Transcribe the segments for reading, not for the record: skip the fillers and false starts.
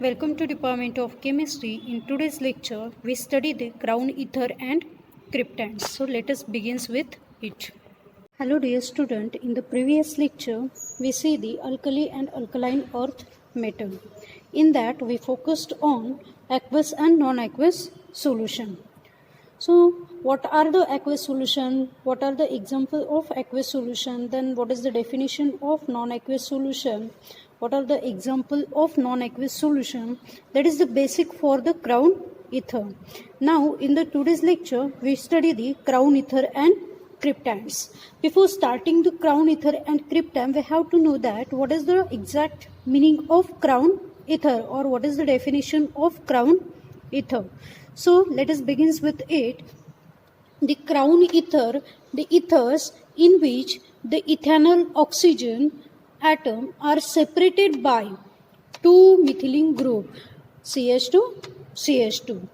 Welcome to Department of Chemistry. In today's lecture, we study the ground ether and cryptands. So let us begin with it. Hello dear student, in the previous lecture, we see the alkali and alkaline earth metal. In that, we focused on aqueous and non-aqueous solution. So what are the aqueous solution? What are the example of aqueous solution? Then what is the definition of non-aqueous solution? What are the example of non-aqueous solution? That is the basic for the crown ether. Now in the today's lecture, we study the crown ether and cryptands. Before starting the crown ether and cryptand, we have to know that what is the exact meaning of crown ether, or what is the definition of crown ether. So let us begin with it. The crown ether, the ethers in which the ethanol oxygen atom are separated by two methylene group CH2 CH2.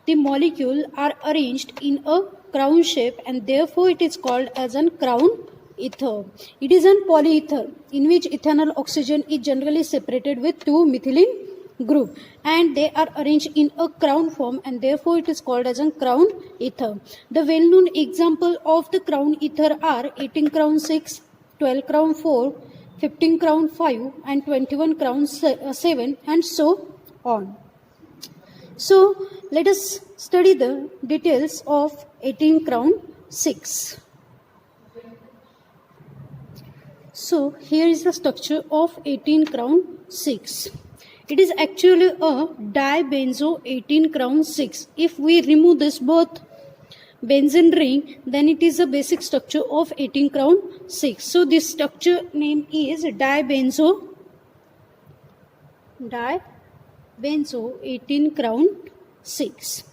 The molecule are arranged in a crown shape and therefore it is called as a crown ether. It is a polyether in which ethanol oxygen is generally separated with two methylene group and they are arranged in a crown form and therefore it is called as a crown ether. The well-known example of the crown ether are 18 crown 6, 12 crown 4, 15 crown 5 and 21 crown 7 and so on. So let us study the details of 18 crown 6. So here is the structure of 18 crown 6. It is actually a dibenzo 18 crown 6. If we remove this both benzene ring, then it is a basic structure of 18 crown 6. So this structure name is dibenzo 18 crown 6.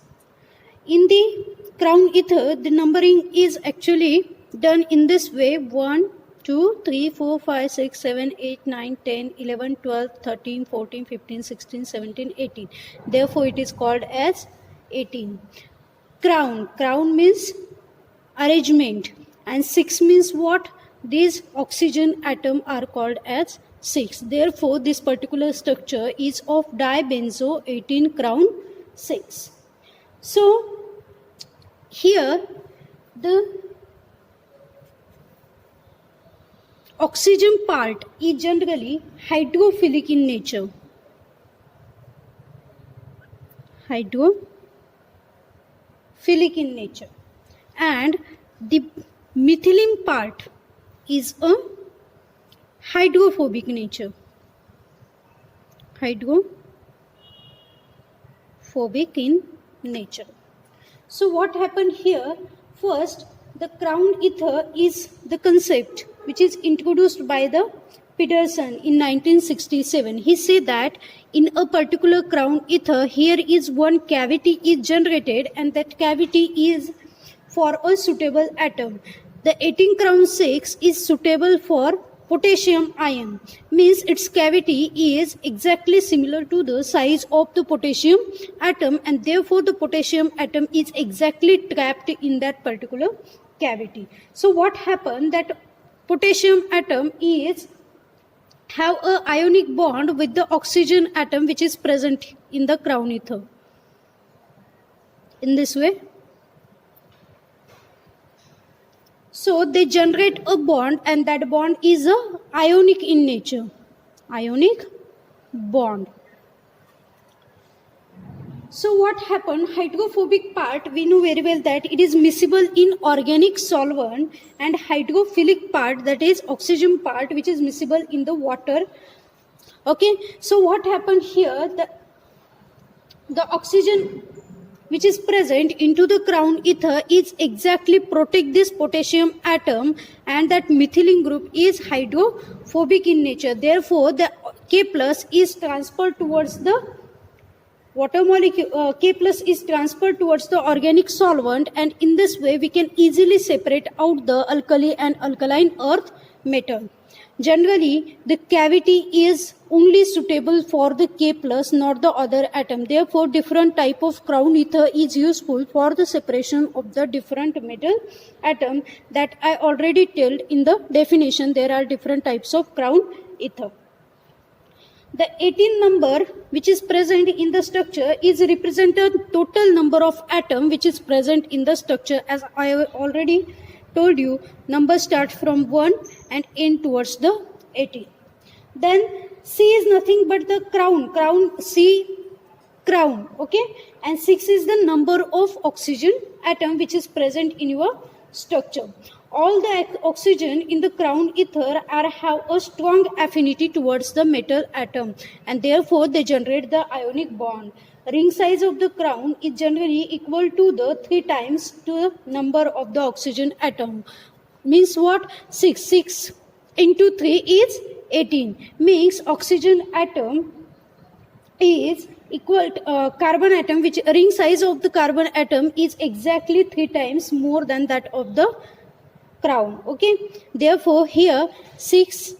In the crown ether, the numbering is actually done in this way: 1, 2, 3, 4, 5, 6, 7, 8, 9, 10, 11, 12, 13, 14, 15, 16, 17, 18. Therefore, it is called as 18. Crown. Crown means arrangement. And 6 means what? These oxygen atoms are called as 6. Therefore, this particular structure is of dibenzo 18 crown 6. So, here the oxygen part is generally hydrophilic in nature. Hydrophilic in nature. And the methylene part is a hydrophobic nature. Hydrophobic in nature. So what happened here? First, the crown ether is the concept which is introduced by the Peterson in 1967. He said that in a particular crown ether, here is one cavity is generated and that cavity is for a suitable atom. The 18 crown 6 is suitable for potassium ion, means its cavity is exactly similar to the size of the potassium atom and therefore the potassium atom is exactly trapped in that particular cavity. So what happened, that potassium atom is have a ionic bond with the oxygen atom which is present in the crown ether. In this way. So they generate a bond and that bond is a ionic in nature. Ionic bond. So what happened? Hydrophobic part, we know very well that it is miscible in organic solvent, and hydrophilic part, that is oxygen part, which is miscible in the water. Okay, so what happened here? The oxygen which is present into the crown ether is exactly protect this potassium atom, and that methylene group is hydrophobic in nature. Therefore, the K plus is transferred towards the water molecule, K plus is transferred towards the organic solvent, and in this way we can easily separate out the alkali and alkaline earth metal. Generally, the cavity is only suitable for the K plus, not the other atom. Therefore, different type of crown ether is useful for the separation of the different metal atom that I already told in the definition. There are different types of crown ether. The 18 number which is present in the structure is represented total number of atom which is present in the structure. As I have already told you, numbers start from 1 and end towards the 18. Then C is nothing but the crown, C crown, okay, and 6 is the number of oxygen atom which is present in your structure. All the oxygen in the crown ether have a strong affinity towards the metal atom, and therefore they generate the ionic bond. Ring size of the crown is generally equal to the 3 times to the number of the oxygen atom. Means what? 6 into 3 is 18. Means oxygen atom is equal to, carbon atom, which ring size of the carbon atom is exactly 3 times more than that of the crown. Okay, therefore here 6,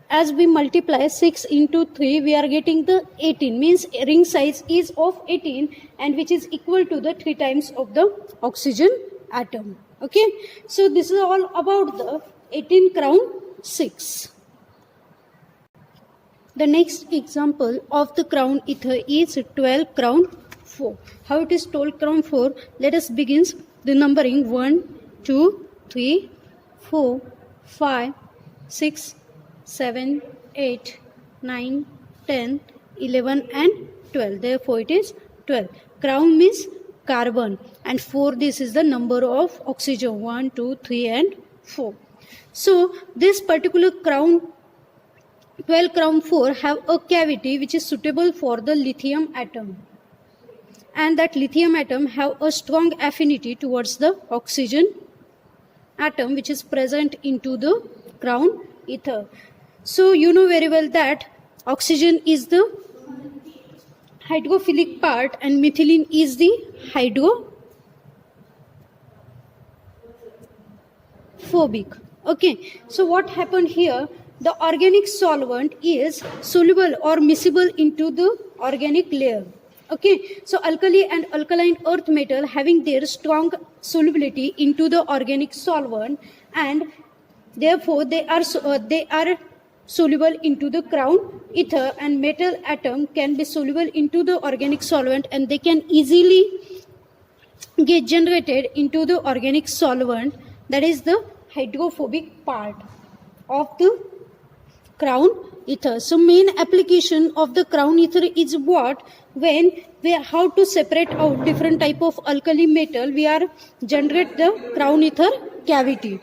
as we multiply 6 into 3, we are getting the 18. Means ring size is of 18 and which is equal to the 3 times of the oxygen atom. Okay, so this is all about the 18 crown 6. The next example of the crown ether is 12 crown 4. How it is 12 crown 4? Let us begin the numbering 1, 2, 3, 4, 5, 6, 7, 8, 9, 10, 11 and 12. Therefore it is 12. Crown means carbon and 4, this is the number of oxygen, 1, 2, 3 and 4. So this particular crown 12 crown 4 have a cavity which is suitable for the lithium atom, and that lithium atom have a strong affinity towards the oxygen atom which is present into the crown ether. So you know very well that oxygen is the hydrophilic part and methylene is the hydrophobic. Okay, so what happened here? The organic solvent is soluble or miscible into the organic layer. Okay, so alkali and alkaline earth metal having their strong solubility into the organic solvent, and therefore they are soluble into the crown ether, and metal atom can be soluble into the organic solvent and they can easily get generated into the organic solvent, that is the hydrophobic part of the crown ether. So main application of the crown ether is what? When we how to separate out different type of alkali metal, we are generate the crown ether cavity.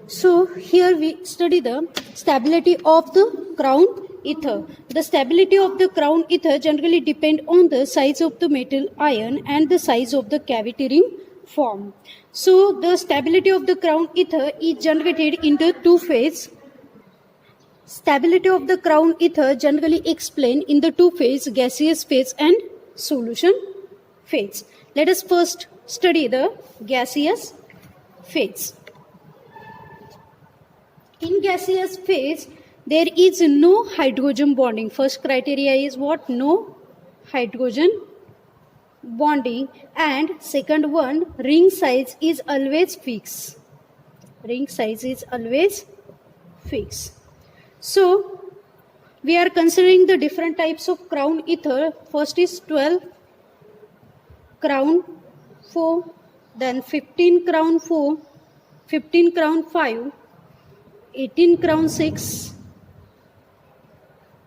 So here we study the stability of the crown ether. The stability of the crown ether generally depend on the size of the metal ion and the size of the cavity ring form. So the stability of the crown ether is generated in the two phase. Stability of the crown ether generally explained in the two phase, gaseous phase and solution phase. Let us first study the gaseous phase. In gaseous phase, there is no hydrogen bonding. First criteria is what? No hydrogen bonding. And second one, ring size is always fixed. Ring size is always fixed. So we are considering the different types of crown ether. First is 12 crown 4, then 15 crown 4, 15 crown 5, 18 crown 6,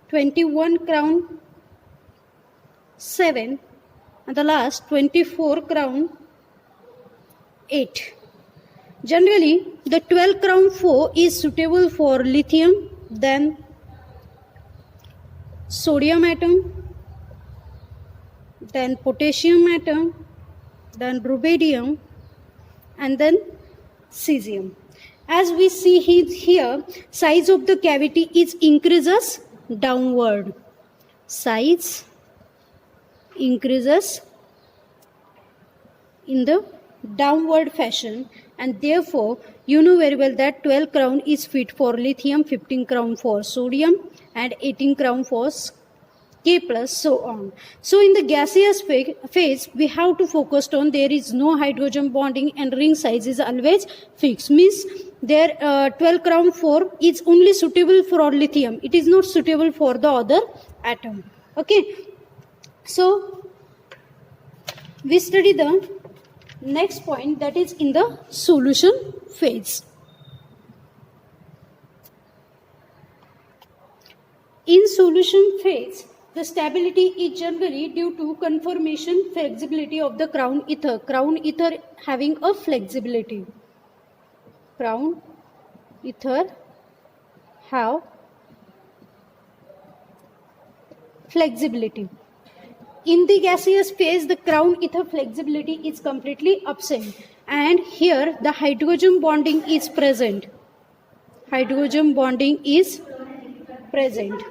21 crown 7, and the last 24 crown 8. Generally, the 12 crown 4 is suitable for lithium, then sodium atom, then potassium atom, then rubidium, and then cesium. As we see here, size of the cavity is increases downward. Size increases in the downward fashion, and therefore you know very well that 12 crown is fit for lithium, 15 crown for sodium, and 18 crown for K plus, so on. So in the gaseous phase, we have to focus on there is no hydrogen bonding and ring size is always fixed. Means their 12 crown 4 is only suitable for lithium. It is not suitable for the other atom. Okay. So we study the next point, that is in the solution phase. In solution phase, the stability is generally due to conformation flexibility of the crown ether. Crown ether having a flexibility. Crown ether have flexibility. In the gaseous phase, the crown ether flexibility is completely absent, and here the hydrogen bonding is present. Hydrogen bonding is present.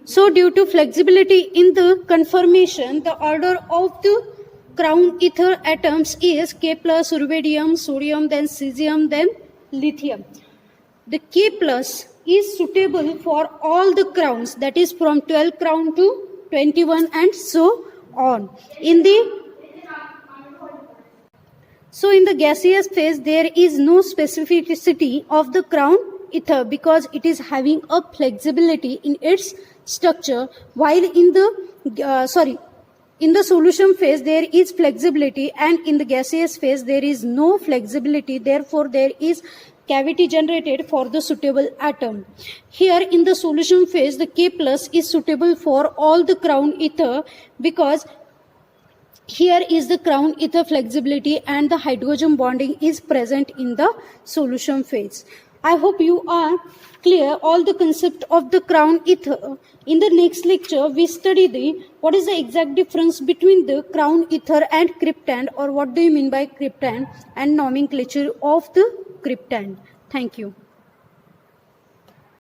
So due to flexibility in the conformation, the order of the crown ether atoms is K plus, rubidium, sodium, then cesium, then lithium. The K plus is suitable for all the crowns, that is from 12 crown to 21 and so on. In the gaseous phase, there is no specificity of the crown ether because it is having a flexibility in its structure, while in the solution phase there is flexibility, and in the gaseous phase there is no flexibility. Therefore, there is cavity generated for the suitable atom. Here in the solution phase, the K plus is suitable for all the crown ether because here is the crown ether flexibility and the hydrogen bonding is present in the solution phase. I hope you are clear all the concept of the crown ether. In the next lecture, we study what is the exact difference between the crown ether and cryptand, or what do you mean by cryptand, and nomenclature of the cryptand. Thank you.